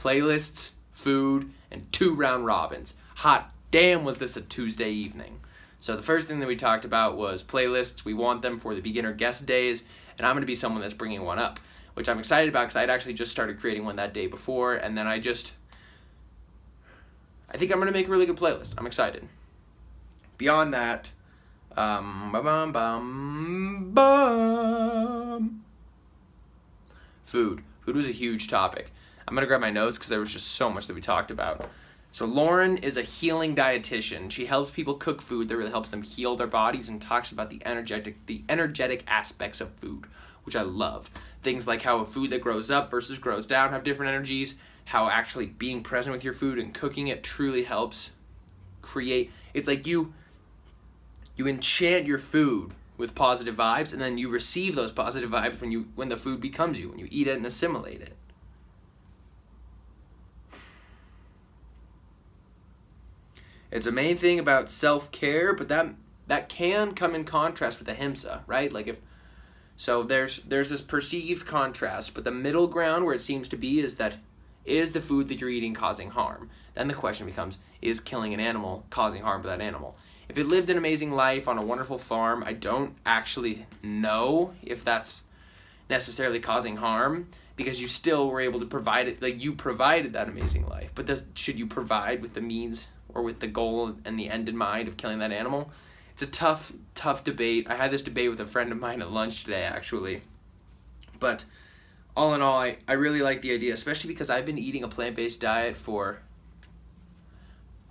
playlists, food, and 2 round robins. Hot damn was this a Tuesday evening. So the first thing that we talked about was playlists. We want them for the beginner guest days, and I'm going to be someone that's bringing one up, which I'm excited about because I'd actually just started creating one that day before, and then I think I'm going to make a really good playlist. I'm excited. Beyond that, Food. Food was a huge topic. I'm going to grab my notes because there was just so much that we talked about. So Lauren is a healing dietitian. She helps people cook food that really helps them heal their bodies and talks about the energetic aspects of food, which I love. Things like how a food that grows up versus grows down have different energies, how actually being present with your food and cooking it truly helps create. It's like you enchant your food with positive vibes, and then you receive those positive vibes when the food becomes you, when you eat it and assimilate it. It's a main thing about self-care, but that can come in contrast with ahimsa, right? There's this perceived contrast, but the middle ground where it seems to be is the food that you're eating causing harm? Then the question becomes, is killing an animal causing harm to that animal? If it lived an amazing life on a wonderful farm, I don't actually know if that's necessarily causing harm, because you still were able to provide it, like you provided that amazing life. But should you provide with the means or with the goal and the end in mind of killing that animal? It's a tough debate. I had this debate with a friend of mine at lunch today, actually. But all in all, I really like the idea, especially because I've been eating a plant-based diet for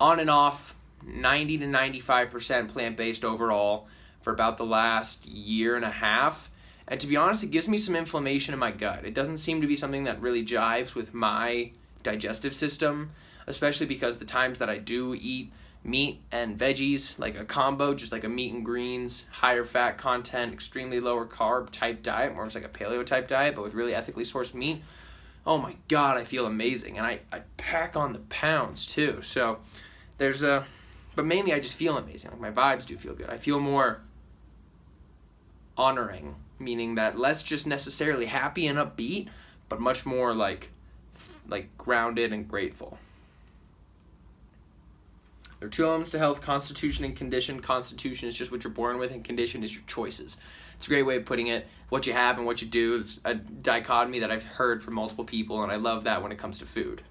on and off 90 to 95% plant-based overall for about the last year and a half. And to be honest, it gives me some inflammation in my gut. It doesn't seem to be something that really jives with my digestive system, especially because the times that I do eat meat and veggies, like a combo, just like a meat and greens, higher fat content, extremely lower carb type diet, more like a paleo type diet, but with really ethically sourced meat, oh my God, I feel amazing. And I pack on the pounds too. So but mainly I just feel amazing. Like my vibes do feel good. I feel more honoring, meaning that less just necessarily happy and upbeat, but much more like grounded and grateful. There are 2 elements to health: constitution and condition. Constitution is just what you're born with, and condition is your choices. It's a great way of putting it. What you have and what you do. It's a dichotomy that I've heard from multiple people, and I love that when it comes to food.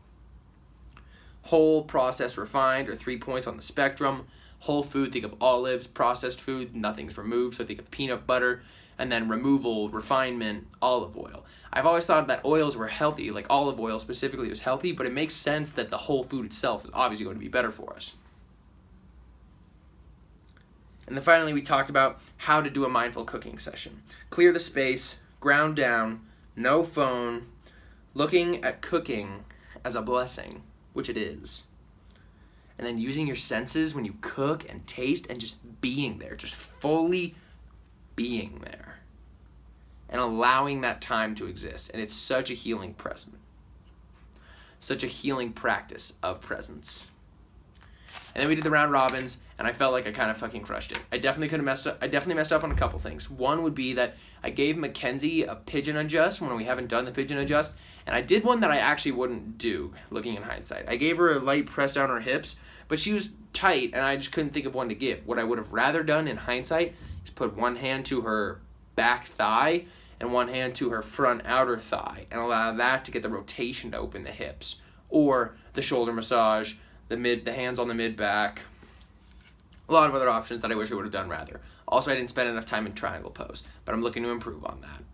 Whole, processed, refined are 3 points on the spectrum. Whole food, think of olives. Processed food, nothing's removed, so think of peanut butter. And then removal, refinement, olive oil. I've always thought that oils were healthy, like olive oil specifically was healthy, but it makes sense that the whole food itself is obviously going to be better for us. And then finally, we talked about how to do a mindful cooking session. Clear the space, ground down, no phone, looking at cooking as a blessing, which it is. And then using your senses when you cook and taste and just being there, just fully being there. And allowing that time to exist. And it's such a healing present. Such a healing practice of presence. And then we did the round robins, and I felt like I kind of fucking crushed it. I definitely messed up on a couple things. One would be that I gave Mackenzie a pigeon adjust when we haven't done the pigeon adjust, and I did one that I actually wouldn't do, looking in hindsight. I gave her a light press down her hips, but she was tight, and I just couldn't think of one to give. What I would have rather done in hindsight is put one hand to her back thigh and one hand to her front outer thigh, and allow that to get the rotation to open the hips. Or the shoulder massage, the hands on the mid-back. A lot of other options that I wish I would have done rather. Also, I didn't spend enough time in triangle pose, but I'm looking to improve on that.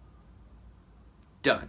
Done.